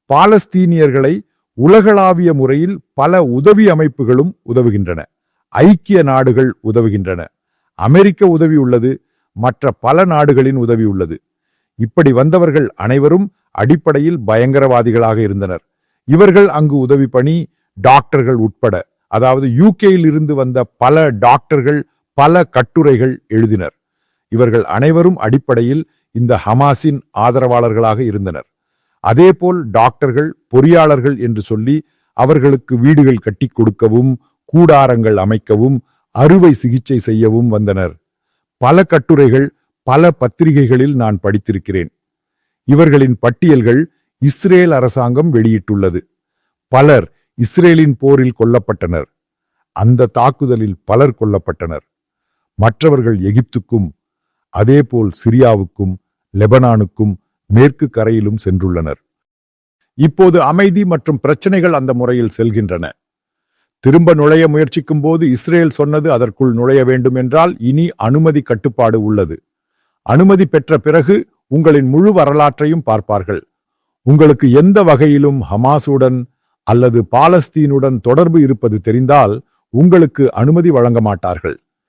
பாலஸ்தீனியர்களை உலகளாவிய முறையில் பல உதவி அமைப்புகளும் உதவுகின்றன. ஐக்கிய நாடுகள் உதவுகின்றன. அமெரிக்க உதவி உள்ளது. மற்ற பல நாடுகளின் உதவி உள்ளது. இப்படி வந்தவர்கள் அனைவரும் அடிப்படையில் பயங்கரவாதிகளாக இருந்தனர். இவர்கள் அங்கு உதவி பணி டாக்டர்கள் உட்பட, அதாவது யூகேயில் இருந்து வந்த பல டாக்டர்கள் பல கட்டுரைகள் எழுதினர். இவர்கள் அனைவரும் அடிப்படையில் இந்த ஹமாஸின் ஆதரவாளர்களாக இருந்தனர். அதேபோல் டாக்டர்கள், பொறியாளர்கள் என்று சொல்லி அவர்களுக்கு வீடுகள் கட்டி கொடுக்கவும், கூடாரங்கள் அமைக்கவும், அறுவை சிகிச்சை செய்யவும் வந்தனர். பல கட்டுரைகள் பல பத்திரிகைகளில் நான் படித்திருக்கிறேன். இவர்களின் பட்டியல்கள் இஸ்ரேல் அரசாங்கம் வெளியிட்டுள்ளது. பலர் இஸ்ரேலின் போரில் கொல்லப்பட்டனர். அந்த தாக்குதலில் பலர் கொல்லப்பட்டனர். மற்றவர்கள் எகிப்துக்கும் அதேபோல் சிரியாவுக்கும் லெபனானுக்கும் மேற்கு கரையிலும் சென்றுள்ளனர். இப்போது அமைதி மற்றும் பிரச்சனைகள் அந்த முறையில் செல்கின்றன. திரும்ப நுழைய முயற்சிக்கும் போது இஸ்ரேல் சொன்னது அதற்குள் நுழைய வேண்டும் என்றால் இனி அனுமதி கட்டுப்பாடு உள்ளது. அனுமதி பெற்ற பிறகு உங்களின் முழு வரலாற்றையும் பார்ப்பார்கள். உங்களுக்கு எந்த வகையிலும் ஹமாஸுடன் அல்லது பாலஸ்தீனுடன் தொடர்பு இருப்பது தெரிந்தால் உங்களுக்கு அனுமதி வழங்க மாட்டார்கள்.